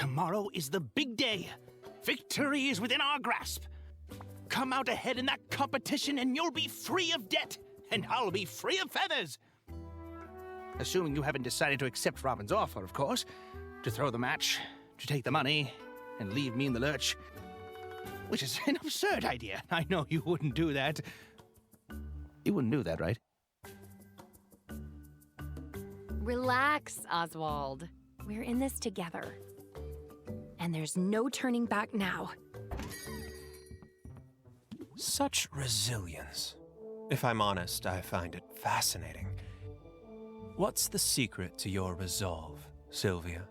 Tomorrow is the big day. Victory is within our grasp. Come out ahead in that competition and you'll be free of debt, and I'll be free of feathers. Assuming you haven't decided to accept Robin's offer, of course. To throw the match, to take the money, and leave me in the lurch. Which is an absurd idea. I know you wouldn't do that. You wouldn't do that, right? Relax, Oswald. We're in this together. And there's no turning back now. Such resilience. If I'm honest, I find it fascinating. What's the secret to your resolve, Sylvia?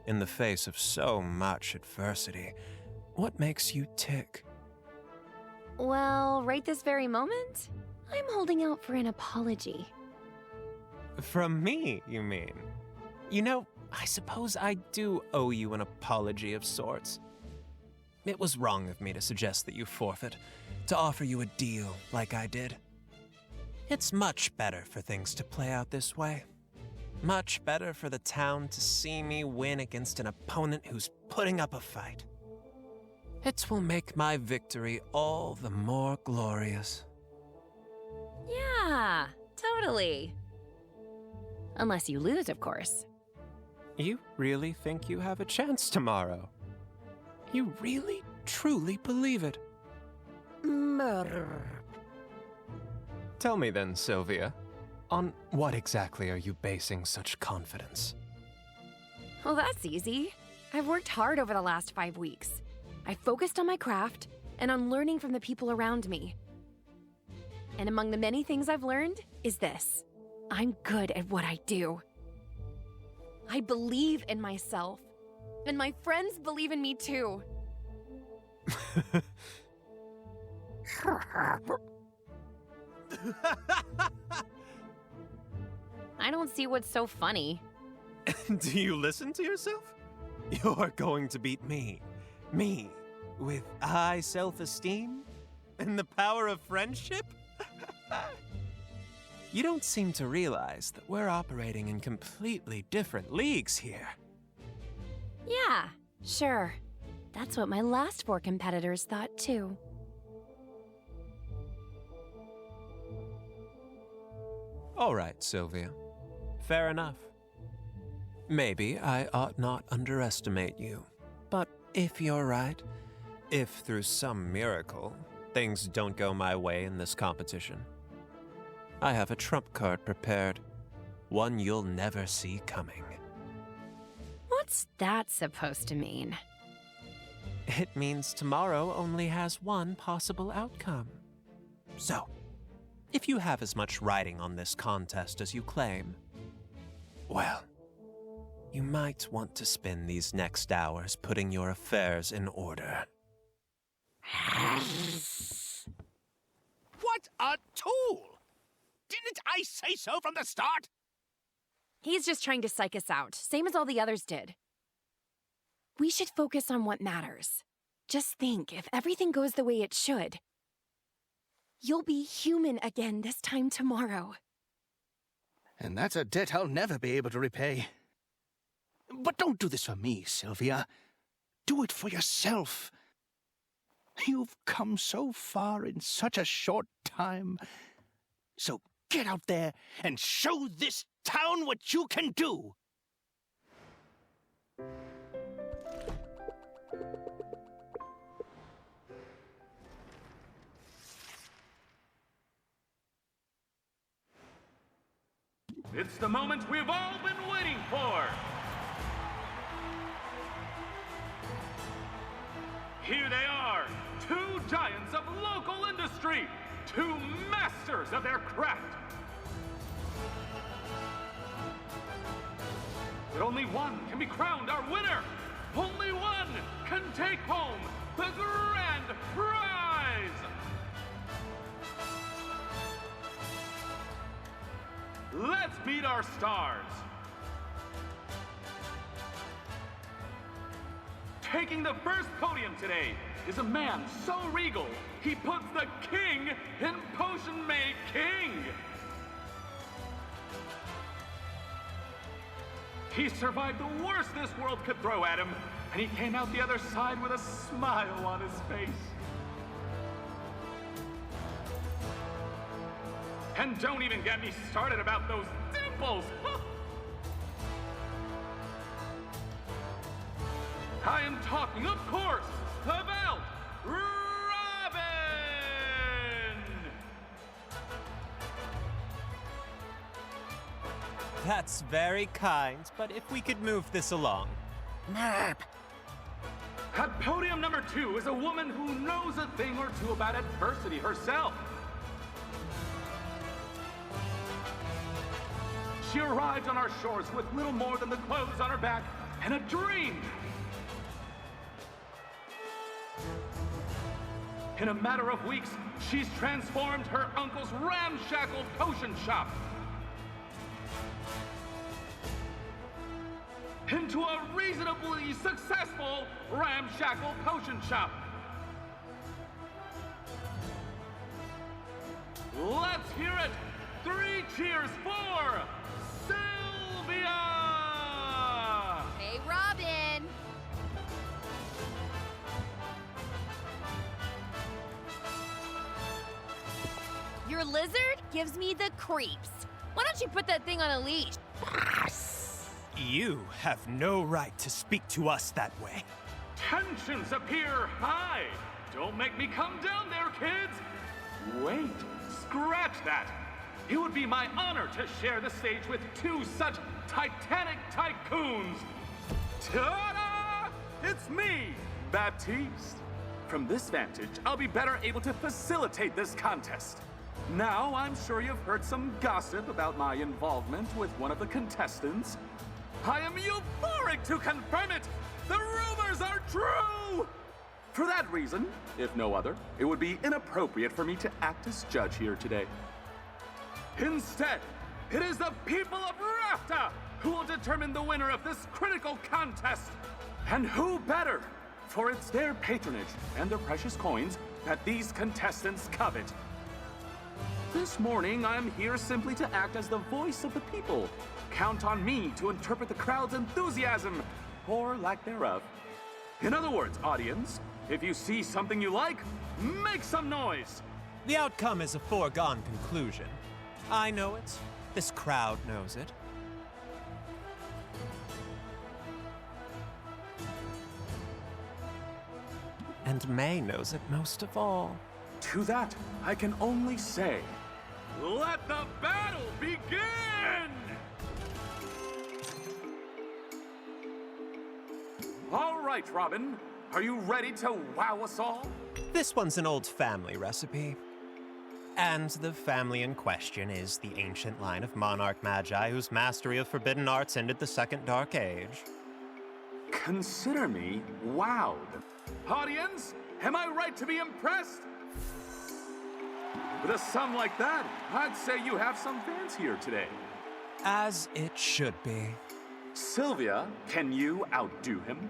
In the face of so much adversity, what makes you tick? Well, right this very moment, I'm holding out for an apology. From me, you mean? You know, I suppose I do owe you an apology of sorts. It was wrong of me to suggest that you forfeit, to offer you a deal like I did. It's much better for things to play out this way. Much better for the town to see me win against an opponent who's putting up a fight. It will make my victory all the more glorious. Yeah, totally. Unless you lose, of course. You really think you have a chance tomorrow? You really, truly believe it? Tell me then, Sylvia, on what exactly are you basing such confidence? Well, that's easy. I've worked hard over the last 5 weeks. I focused on my craft and on learning from the people around me. And among the many things I've learned is this. I'm good at what I do. I believe in myself. And my friends believe in me too. I don't see what's so funny. Do you listen to yourself? You're going to beat me. Me, with high self-esteem and the power of friendship? You don't seem to realize that we're operating in completely different leagues here. Yeah, sure. That's what my last 4 competitors thought too. All right, Sylvia. Fair enough. Maybe I ought not underestimate you. But if you're right, if through some miracle things don't go my way in this competition, I have a trump card prepared. One you'll never see coming. What's that supposed to mean? It means tomorrow only has one possible outcome. So, if you have as much riding on this contest as you claim, well, you might want to spend these next hours putting your affairs in order. What a tool! Didn't I say so from the start? He's just trying to psych us out, same as all the others did. We should focus on what matters. Just think, if everything goes the way it should, you'll be human again this time tomorrow. And that's a debt I'll never be able to repay. But don't do this for me, Sylvia. Do it for yourself. You've come so far in such a short time. So get out there and show this town what you can do. It's the moment we've all been waiting for! Here they are, 2 giants of local industry, 2 masters of their craft. But only one can be crowned our winner. Only one can take home the grand prize. Let's meet our stars. Taking the first podium today is a man so regal, he puts the king in potion-made king. He survived the worst this world could throw at him, and he came out the other side with a smile on his face. And don't even get me started about those dimples! I am talking, of course, about Robin! That's very kind, but if we could move this along. Merp. At podium number 2 is a woman who knows a thing or two about adversity herself. She arrived on our shores with little more than the clothes on her back and a dream. In a matter of weeks, she's transformed her uncle's ramshackle potion shop into a reasonably successful ramshackle potion shop. Let's hear it! 3 cheers for Sylvia! Hey, Robin! Your lizard gives me the creeps. Why don't you put that thing on a leash? You have no right to speak to us that way. Tensions appear high. Don't make me come down there, kids. Wait, scratch that. It would be my honor to share the stage with 2 such titanic tycoons. Ta-da! It's me, Baptiste. From this vantage, I'll be better able to facilitate this contest. Now, I'm sure you've heard some gossip about my involvement with one of the contestants. I am euphoric to confirm it! The rumors are true! For that reason, if no other, it would be inappropriate for me to act as judge here today. Instead, it is the people of Rafta who will determine the winner of this critical contest. And who better? For it's their patronage and their precious coins that these contestants covet. This morning, I'm here simply to act as the voice of the people. Count on me to interpret the crowd's enthusiasm, or lack thereof. In other words, audience, if you see something you like, make some noise. The outcome is a foregone conclusion. I know it. This crowd knows it. And May knows it most of all. To that, I can only say, let the battle begin! All right, Robin. Are you ready to wow us all? This one's an old family recipe. And the family in question is the ancient line of monarch magi whose mastery of forbidden arts ended the Second Dark Age. Consider me wowed. Audience, am I right to be impressed? With a sum like that, I'd say you have some fans here today. As it should be. Sylvia, can you outdo him?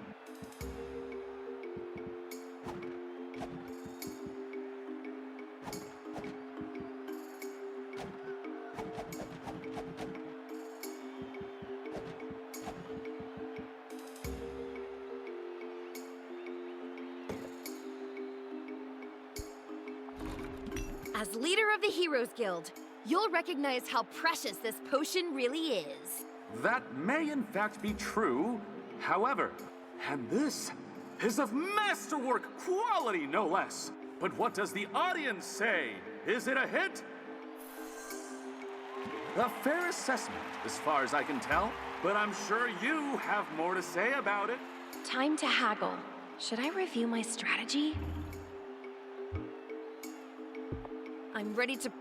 As leader of the Heroes Guild, you'll recognize how precious this potion really is. That may in fact be true. However, and this is of masterwork quality, no less. But what does the audience say? Is it a hit? A fair assessment, as far as I can tell. But I'm sure you have more to say about it. Time to haggle. Should I review my strategy? I'm ready to...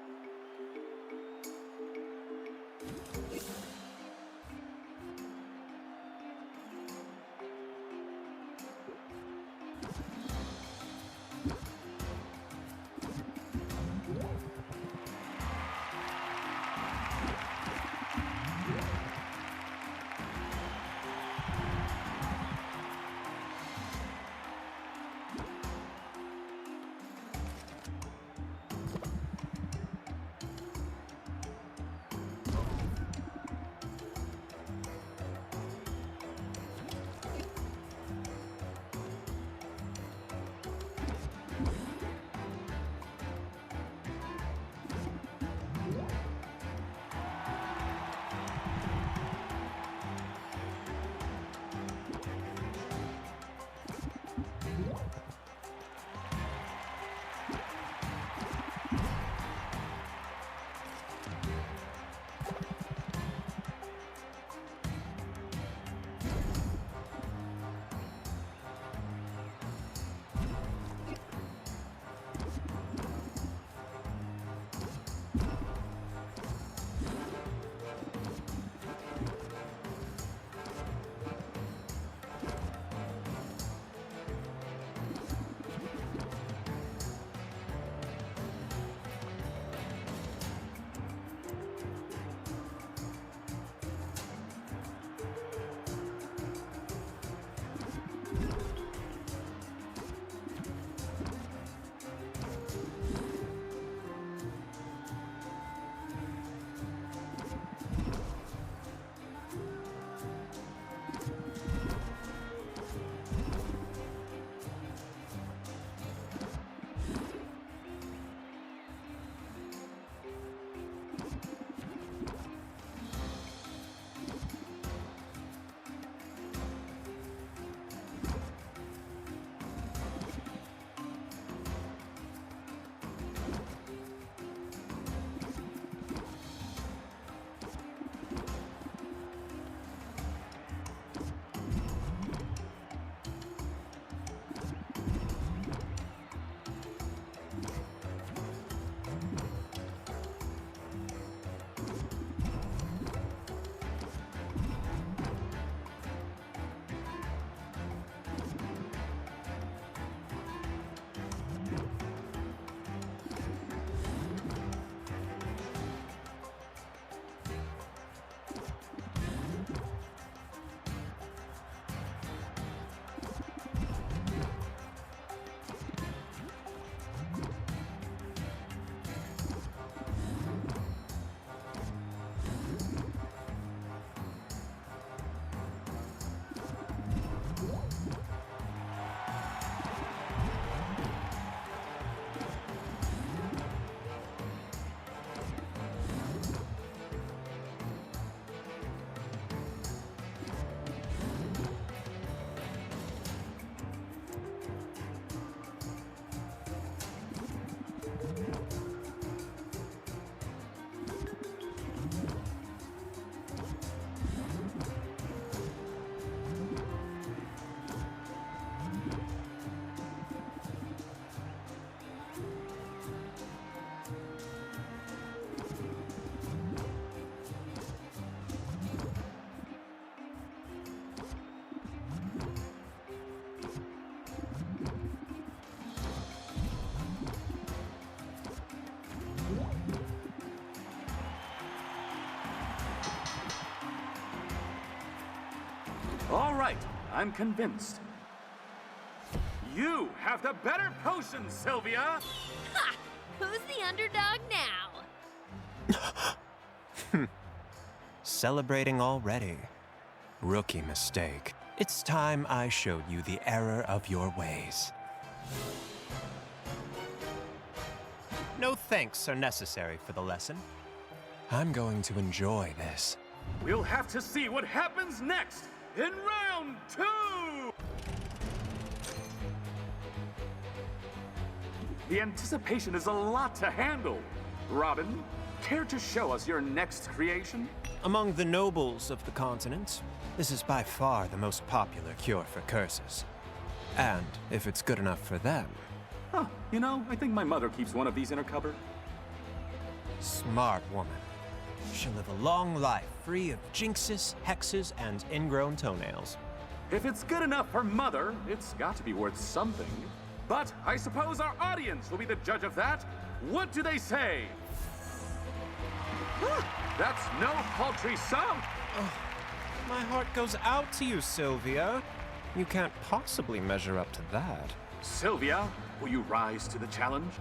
I'm convinced. You have the better potion, Sylvia! Ha! Who's the underdog now? Celebrating already. Rookie mistake. It's time I showed you the error of your ways. No thanks are necessary for the lesson. I'm going to enjoy this. We'll have to see what happens next in round 2! The anticipation is a lot to handle. Robin, care to show us your next creation? Among the nobles of the continent, this is by far the most popular cure for curses. And if it's good enough for them... Huh, you know, I think my mother keeps one of these in her cupboard. Smart woman. She'll live a long life, free of jinxes, hexes, and ingrown toenails. If it's good enough for Mother, it's got to be worth something. But I suppose our audience will be the judge of that. What do they say? That's no paltry sum! Oh, my heart goes out to you, Sylvia. You can't possibly measure up to that. Sylvia, will you rise to the challenge?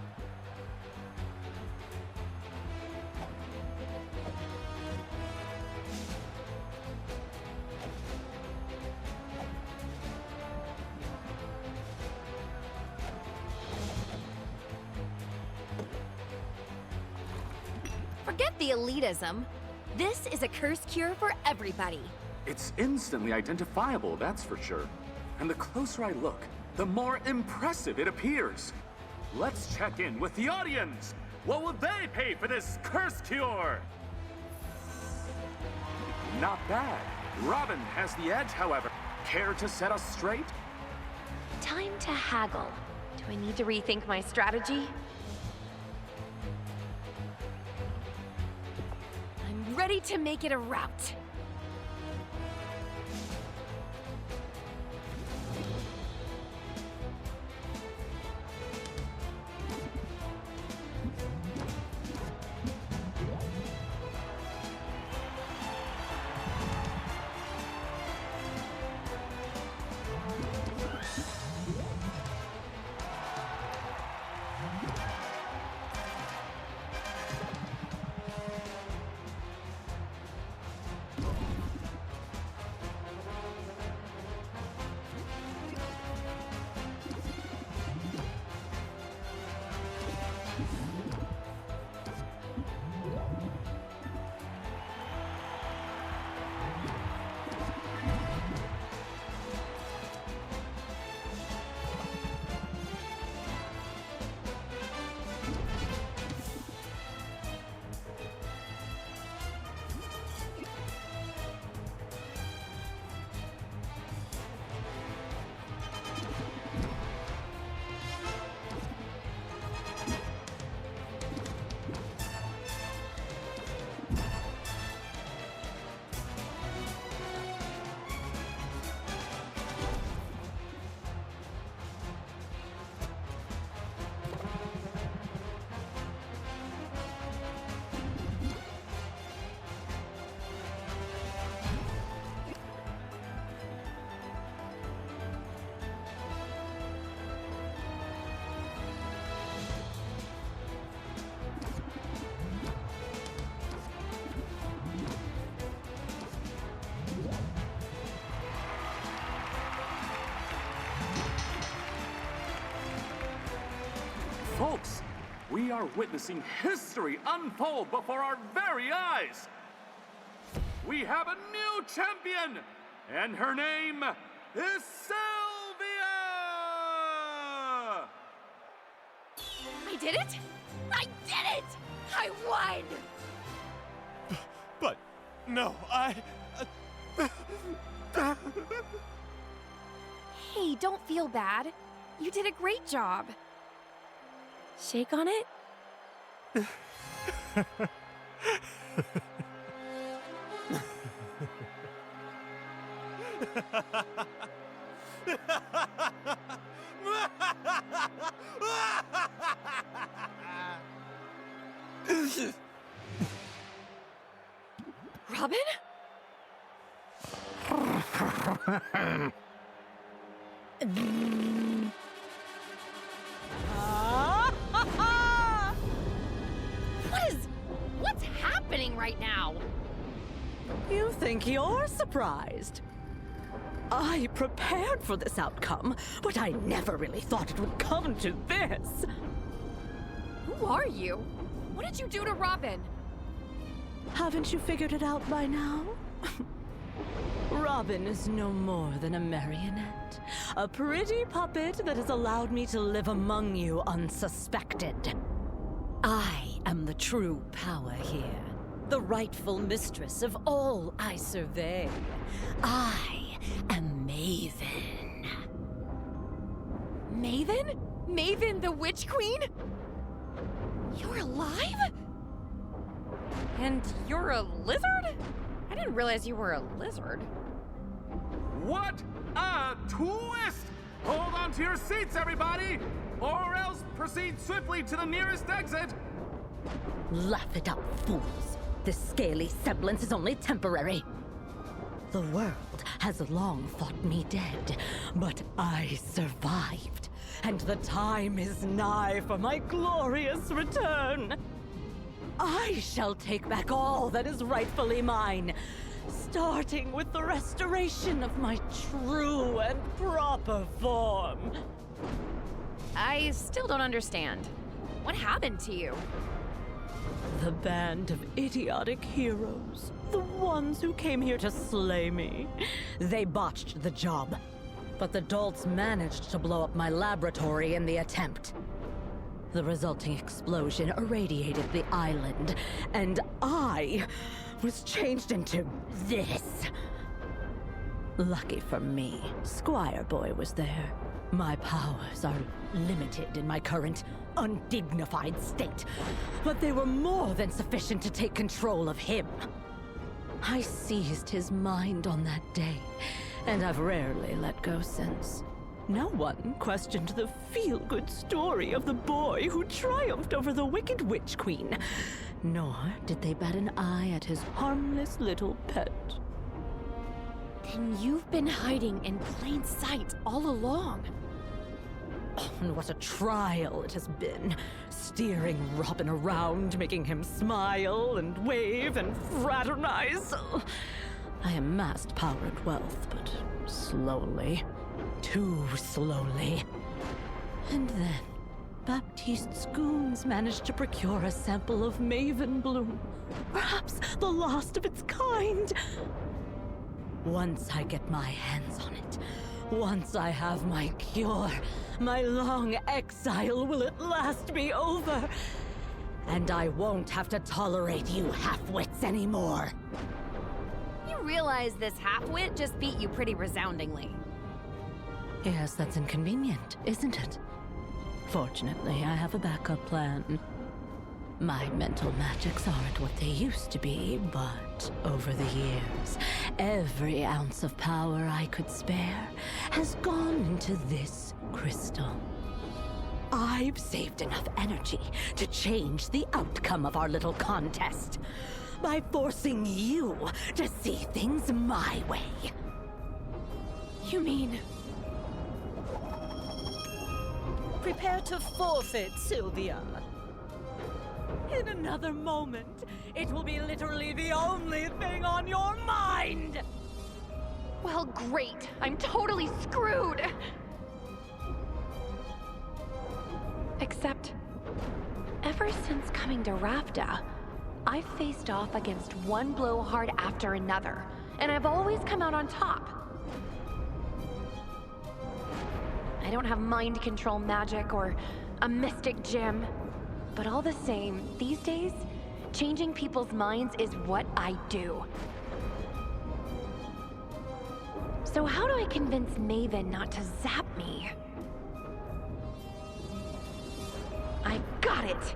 Forget the elitism. This is a curse cure for everybody. It's instantly identifiable, that's for sure. And the closer I look, the more impressive it appears. Let's check in with the audience. What will they pay for this curse cure? Not bad. Robin has the edge, however. Care to set us straight? Time to haggle. Do I need to rethink my strategy? I'm ready to make it a rout. Folks, we are witnessing history unfold before our very eyes. We have a new champion, and her name is Sylvia! I did it! I did it! I won! But, no, Hey, don't feel bad. You did a great job. Shake on it? Robin? What's happening right now? You think you're surprised? I prepared for this outcome, but I never really thought it would come to this. Who are you? What did you do to Robin? Haven't you figured it out by now? Robin is no more than a marionette. A pretty puppet that has allowed me to live among you unsuspected. I am the true power here. The rightful mistress of all I survey. I am Maven. Maven? Maven the Witch Queen? You're alive? And you're a lizard? I didn't realize you were a lizard. What a twist! Hold on to your seats, everybody! Or else proceed swiftly to the nearest exit! Laugh it up, fools. This scaly semblance is only temporary. The world has long thought me dead, but I survived. And the time is nigh for my glorious return. I shall take back all that is rightfully mine, starting with the restoration of my true and proper form. I still don't understand. What happened to you? The band of idiotic heroes, the ones who came here to slay me, they botched the job. But the dolts managed to blow up my laboratory in the attempt. The resulting explosion irradiated the island, and I was changed into this. Lucky for me, Squire Boy was there. My powers are limited in my current, undignified state, but they were more than sufficient to take control of him. I seized his mind on that day, and I've rarely let go since. No one questioned the feel-good story of the boy who triumphed over the wicked Witch Queen, nor did they bat an eye at his harmless little pet. Then you've been hiding in plain sight all along. Oh, and what a trial it has been, steering Robin around, making him smile and wave and fraternize. I amassed power and wealth, but slowly. Too slowly. And then, Baptiste's goons managed to procure a sample of Maven Bloom. Perhaps the last of its kind. Once I get my hands on it, once I have my cure, my long exile will at last be over. And I won't have to tolerate you half-wits anymore. You realize this half-wit just beat you pretty resoundingly. Yes, that's inconvenient, isn't it? Fortunately, I have a backup plan. My mental magics aren't what they used to be, but over the years, every ounce of power I could spare has gone into this crystal. I've saved enough energy to change the outcome of our little contest by forcing you to see things my way. You mean... Prepare to forfeit, Sylvia. In another moment, it will be literally the only thing on your mind! Well, great. I'm totally screwed. Except, ever since coming to Rafta, I've faced off against one blowhard after another, and I've always come out on top. I don't have mind control magic or a mystic gem, but all the same, these days, changing people's minds is what I do. So how do I convince Maven not to zap me? I got it!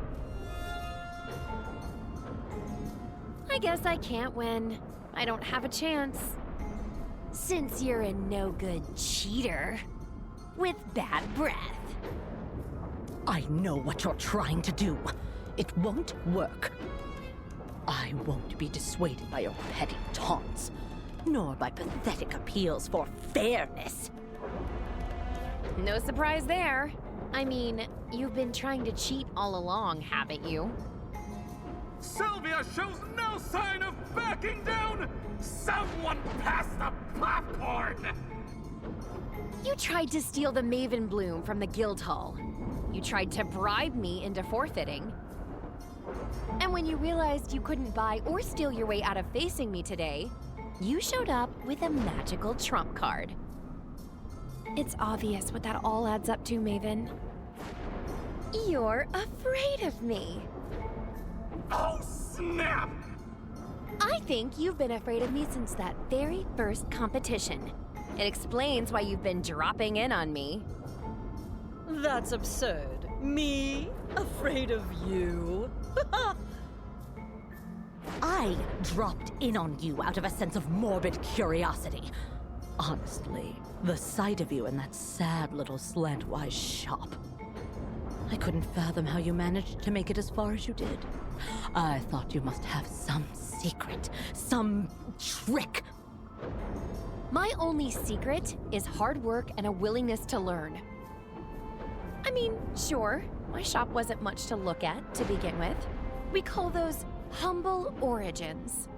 I guess I can't win. I don't have a chance. Since you're a no-good cheater with bad breath. I know what you're trying to do. It won't work. I won't be dissuaded by your petty taunts, nor by pathetic appeals for fairness. No surprise there. I mean, you've been trying to cheat all along, haven't you? Sylvia shows no sign of backing down! Someone pass the popcorn! You tried to steal the Maven Bloom from the guild hall. You tried to bribe me into forfeiting. And when you realized you couldn't buy or steal your way out of facing me today, you showed up with a magical trump card. It's obvious what that all adds up to, Maven. You're afraid of me. Oh, snap! I think you've been afraid of me since that very first competition. It explains why you've been dropping in on me. That's absurd. Me? Afraid of you? I dropped in on you out of a sense of morbid curiosity. Honestly, the sight of you in that sad little slantwise shop. I couldn't fathom how you managed to make it as far as you did. I thought you must have some secret, some trick. My only secret is hard work and a willingness to learn. I mean, sure, my shop wasn't much to look at to begin with. We call those humble origins.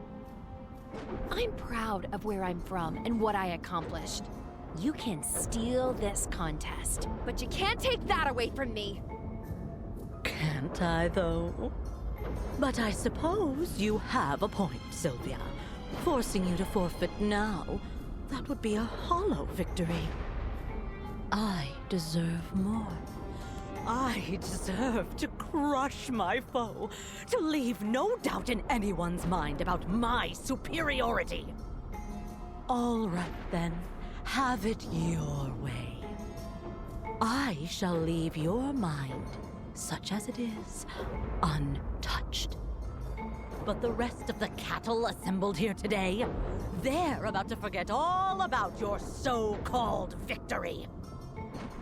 I'm proud of where I'm from and what I accomplished. You can steal this contest, but you can't take that away from me. Can't I, though? But I suppose you have a point, Sylvia. Forcing you to forfeit now, that would be a hollow victory. I deserve more. I deserve to crush my foe, to leave no doubt in anyone's mind about my superiority. All right, then. Have it your way. I shall leave your mind, such as it is, untouched. But the rest of the cattle assembled here today, they're about to forget all about your so-called victory.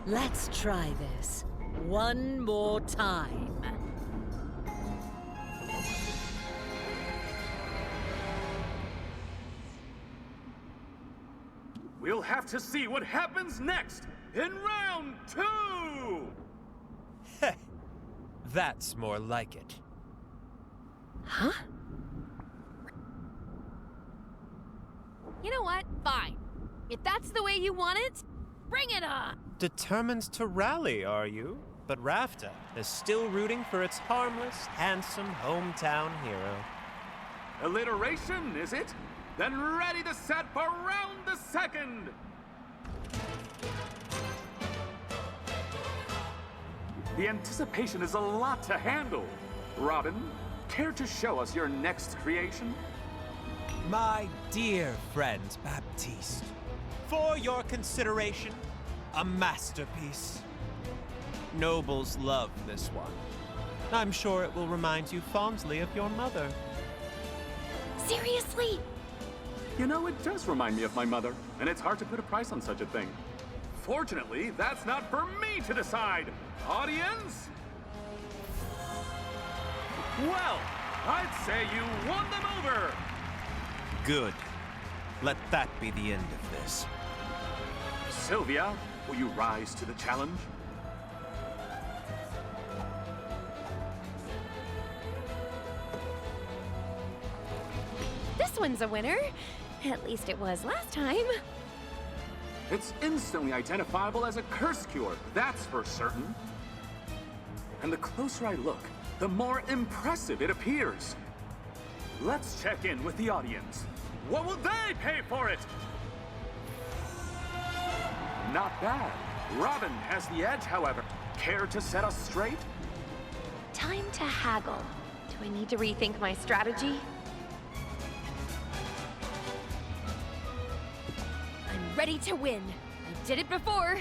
Let's try this one more time. We'll have to see what happens next in round 2! That's more like it. Huh? You know what? Fine. If that's the way you want it, bring it on! Determined to rally, are you? But Rafta is still rooting for its harmless, handsome hometown hero. Alliteration, is it? Then ready to set for round the 2nd! The anticipation is a lot to handle. Robin, care to show us your next creation? My dear friend Baptiste, for your consideration, a masterpiece. Nobles love this one. I'm sure it will remind you fondly of your mother. Seriously? You know, it does remind me of my mother, and it's hard to put a price on such a thing. Fortunately, that's not for me to decide. Audience? Well, I'd say you won them over. Good. Let that be the end of this. Sylvia, will you rise to the challenge? This one's a winner. At least it was last time. It's instantly identifiable as a curse cure, that's for certain. And the closer I look, the more impressive it appears. Let's check in with the audience. What will they pay for it? Not bad. Robin has the edge, however. Care to set us straight? Time to haggle. Do I need to rethink my strategy? I'm ready to win. I did it before.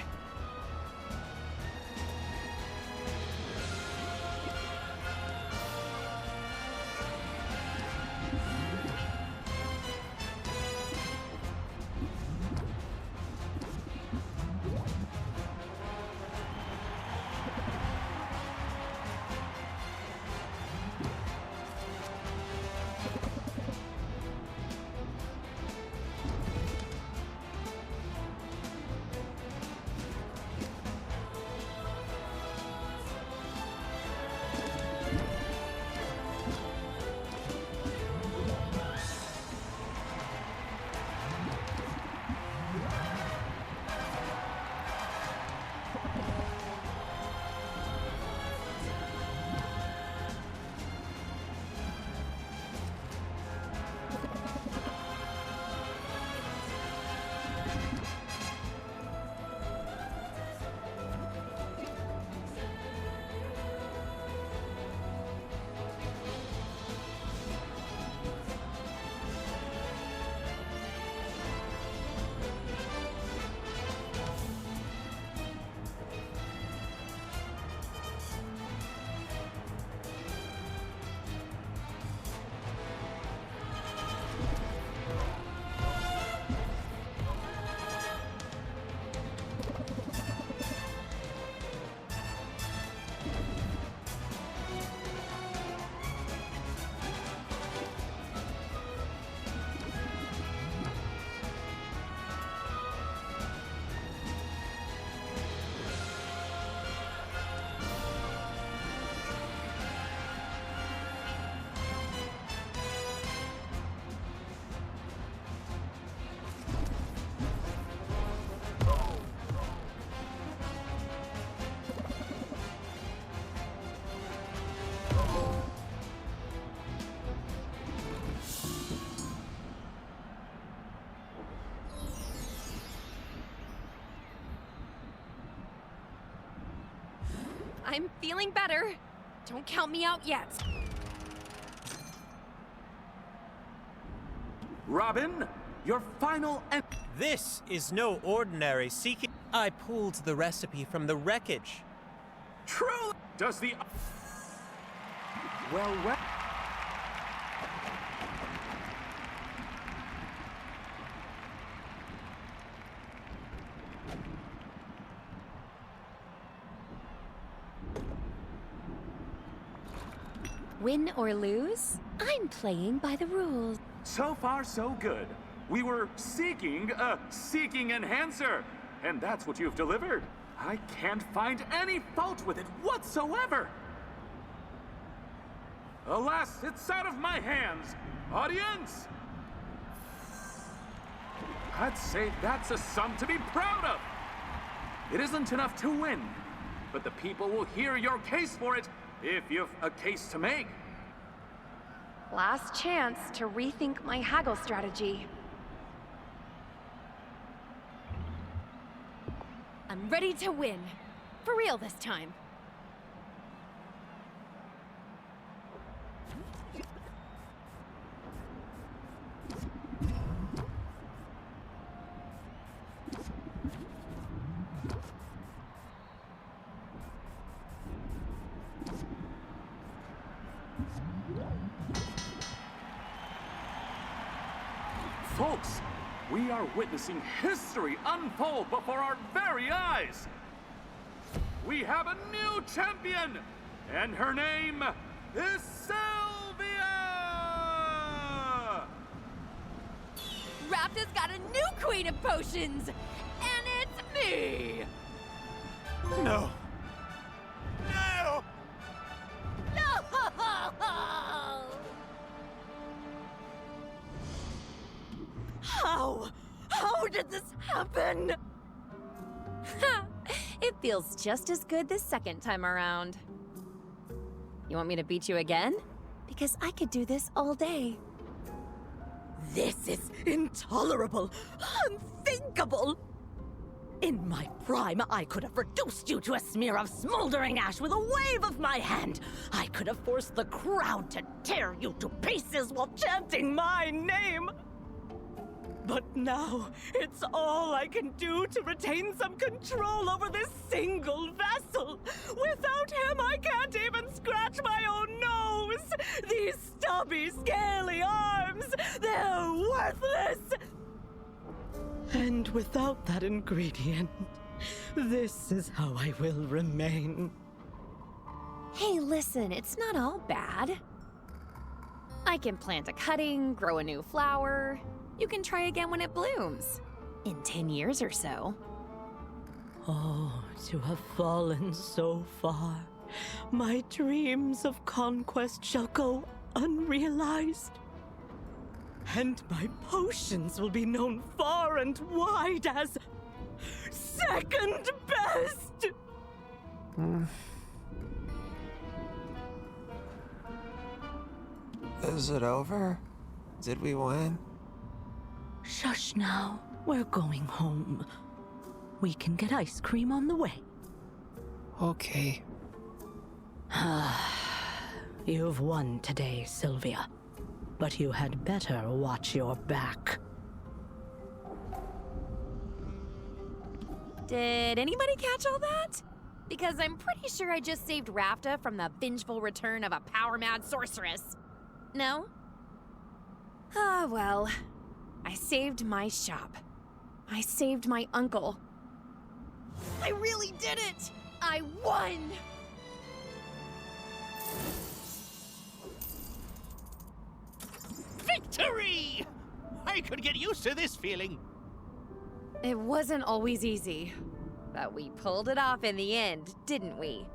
I'm feeling better. Don't count me out yet. Robin, your final This is no ordinary seeking. I pulled the recipe from the wreckage. True. Does the... Well... Win or lose, I'm playing by the rules. So far, so good. We were seeking a seeking enhancer, and that's what you've delivered. I can't find any fault with it whatsoever. Alas, it's out of my hands. Audience! I'd say that's a sum to be proud of. It isn't enough to win, but the people will hear your case for it if you've a case to make. Last chance to rethink my haggle strategy. I'm ready to win. For real this time. Folks, we are witnessing history unfold before our very eyes. We have a new champion, and her name is Sylvia! Rapta's got a new queen of potions, and it's me! No. No! No! How did this happen? It feels just as good the second time around. You want me to beat you again? Because I could do this all day. This is intolerable, unthinkable. In my prime, I could have reduced you to a smear of smoldering ash with a wave of my hand. I could have forced the crowd to tear you to pieces while chanting my name. But now, it's all I can do to retain some control over this single vessel. Without him, I can't even scratch my own nose. These stubby, scaly arms, they're worthless. And without that ingredient, this is how I will remain. Hey, listen, it's not all bad. I can plant a cutting, grow a new flower. You can try again when it blooms. In 10 years or so. Oh, to have fallen so far. My dreams of conquest shall go unrealized. And my potions will be known far and wide as second best! Is it over? Did we win? Shush now. We're going home. We can get ice cream on the way. Okay. You've won today, Sylvia. But you had better watch your back. Did anybody catch all that? Because I'm pretty sure I just saved Rapta from the vengeful return of a power-mad sorceress. No? Ah, well. I saved my shop. I saved my uncle. I really did it! I won! Victory! I could get used to this feeling. It wasn't always easy, but we pulled it off in the end, didn't we?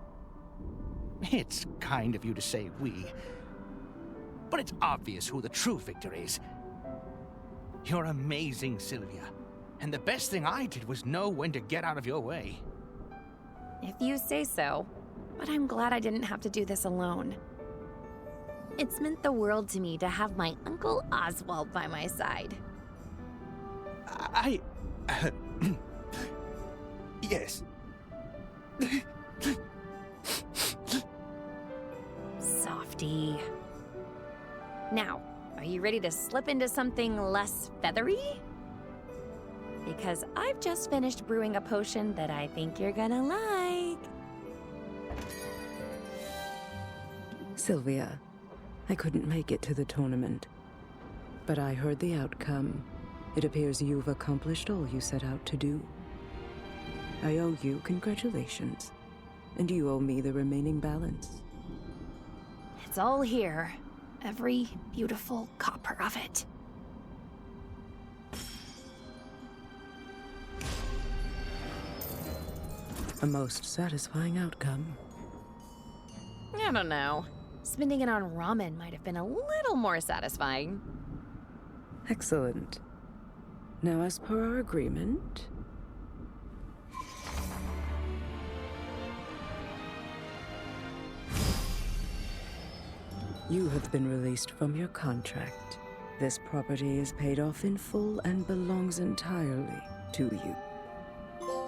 It's kind of you to say we. But it's obvious who the true victor is. You're amazing, Sylvia. And the best thing I did was know when to get out of your way. If you say so. But I'm glad I didn't have to do this alone. It's meant the world to me to have my Uncle Oswald by my side. Yes. You ready to slip into something less feathery? Because I've just finished brewing a potion that I think you're gonna like. Sylvia, I couldn't make it to the tournament, but I heard the outcome. It appears you've accomplished all you set out to do. I owe you congratulations, and you owe me the remaining balance. It's all here. Every beautiful copper of it. A most satisfying outcome. I don't know. Spending it on ramen might have been a little more satisfying. Excellent. Now, as per our agreement, you have been released from your contract. This property is paid off in full and belongs entirely to you.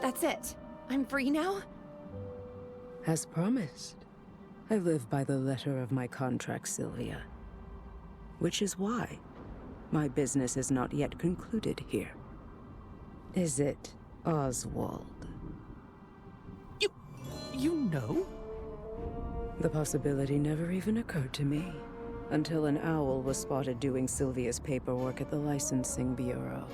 That's it. I'm free now? As promised, I live by the letter of my contract, Sylvia. Which is why my business is not yet concluded here. Is it, Oswald? You know? The possibility never even occurred to me, until an owl was spotted doing Sylvia's paperwork at the Licensing Bureau.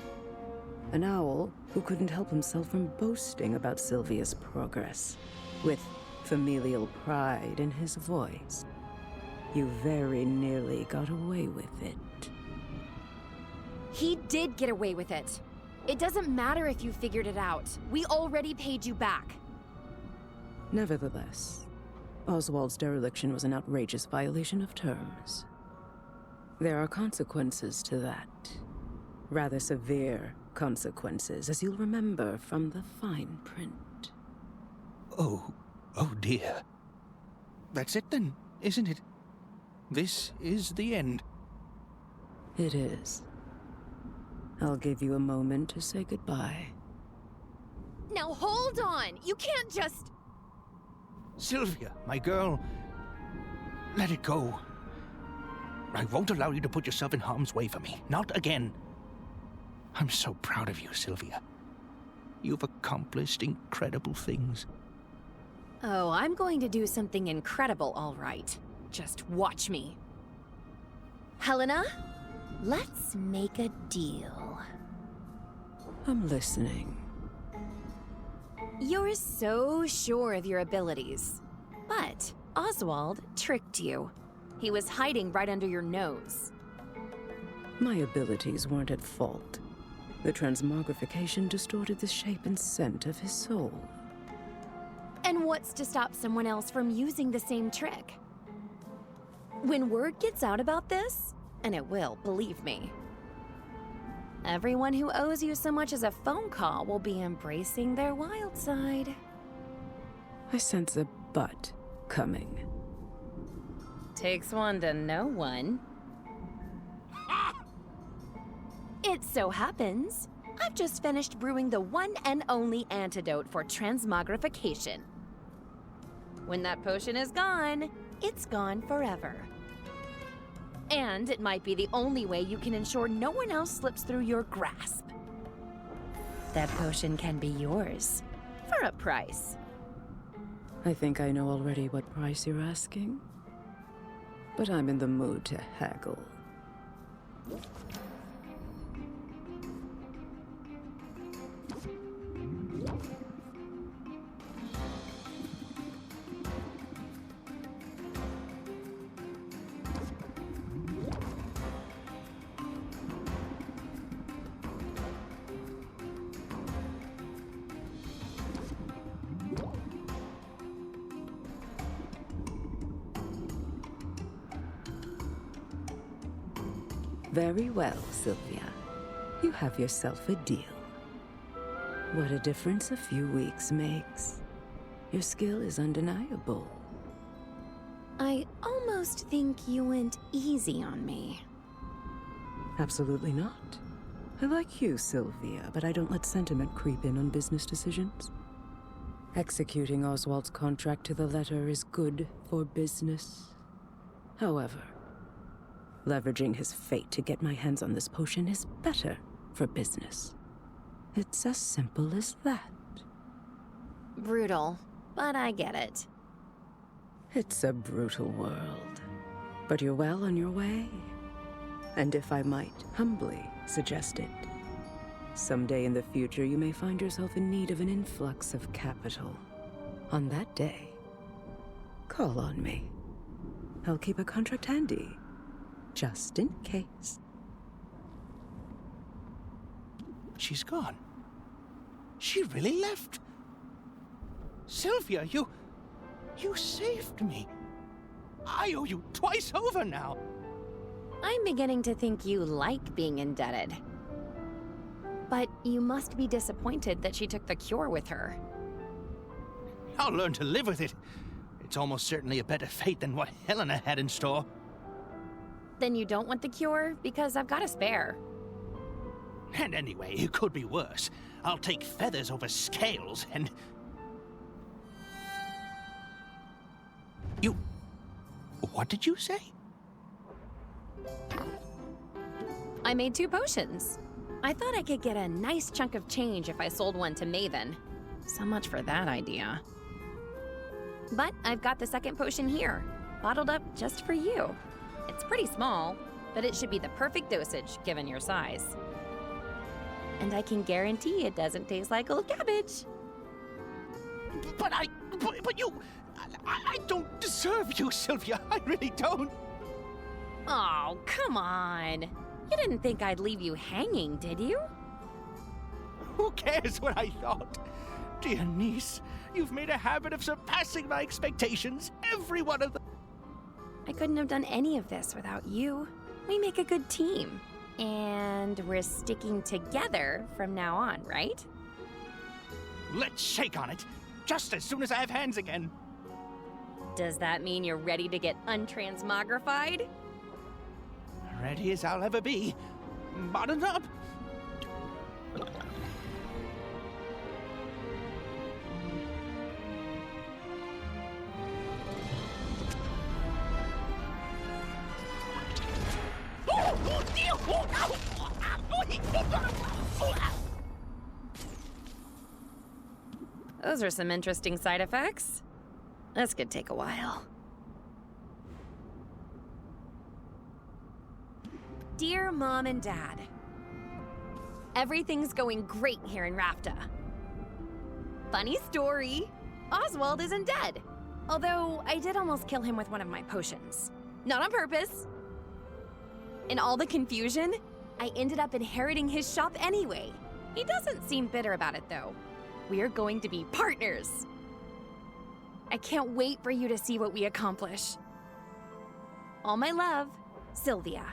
An owl who couldn't help himself from boasting about Sylvia's progress, with familial pride in his voice. You very nearly got away with it. He did get away with it. It doesn't matter if you figured it out. We already paid you back. Nevertheless, Oswald's dereliction was an outrageous violation of terms. There are consequences to that. Rather severe consequences, as you'll remember from the fine print. Oh dear. That's it then, isn't it? This is the end. It is. I'll give you a moment to say goodbye. Now hold on! You can't just... Sylvia, my girl, let it go. I won't allow you to put yourself in harm's way for me. Not again. I'm so proud of you, Sylvia. You've accomplished incredible things. Oh, I'm going to do something incredible, all right. Just watch me. Helena, let's make a deal. I'm listening. You're so sure of your abilities. But Oswald tricked you. He was hiding right under your nose. My abilities weren't at fault. The transmogrification distorted the shape and scent of his soul. And what's to stop someone else from using the same trick? When word gets out about this, and it will, believe me, everyone who owes you so much as a phone call will be embracing their wild side. I sense a but coming. Takes one to know one. It so happens, I've just finished brewing the one and only antidote for transmogrification. When that potion is gone, it's gone forever. And it might be the only way you can ensure no one else slips through your grasp. That potion can be yours, for a price. I think I know already what price you're asking, but I'm in the mood to haggle. Very well, Sylvia. You have yourself a deal. What a difference a few weeks makes. Your skill is undeniable. I almost think you went easy on me. Absolutely not. I like you, Sylvia, but I don't let sentiment creep in on business decisions. Executing Oswald's contract to the letter is good for business. However, Leveraging his fate to get my hands on this potion is better for business. It's as simple as that. Brutal, but I get it. It's a brutal world, but you're well on your way. And if I might humbly suggest it, someday in the future you may find yourself in need of an influx of capital. On that day, call on me. I'll keep a contract handy, just in case. She's gone. She really left. Sylvia, you saved me. I owe you twice over now. I'm beginning to think you like being indebted. But you must be disappointed that she took the cure with her. I'll learn to live with it. It's almost certainly a better fate than what Helena had in store. Then you don't want the cure? Because I've got a spare. And anyway, it could be worse. I'll take feathers over scales, and... You... What did you say? I made 2 potions. I thought I could get a nice chunk of change if I sold one to Maven. So much for that idea. But I've got the second potion here, bottled up just for you. It's pretty small, but it should be the perfect dosage given your size. And I can guarantee it doesn't taste like old cabbage. But you... I don't deserve you, Sylvia. I really don't. Oh, come on. You didn't think I'd leave you hanging, did you? Who cares what I thought? Dear niece, you've made a habit of surpassing my expectations. Every one of them. I couldn't have done any of this without you. We make a good team. And we're sticking together from now on, right? Let's shake on it. Just as soon as I have hands again. Does that mean you're ready to get untransmogrified? Ready as I'll ever be. Buttoned up. Those are some interesting side effects. This could take a while. Dear Mom and Dad, everything's going great here in Rafta. Funny story, Oswald isn't dead. Although I did almost kill him with one of my potions. Not on purpose. In all the confusion, I ended up inheriting his shop anyway. He doesn't seem bitter about it though. We're going to be partners. I can't wait for you to see what we accomplish. All my love, Sylvia.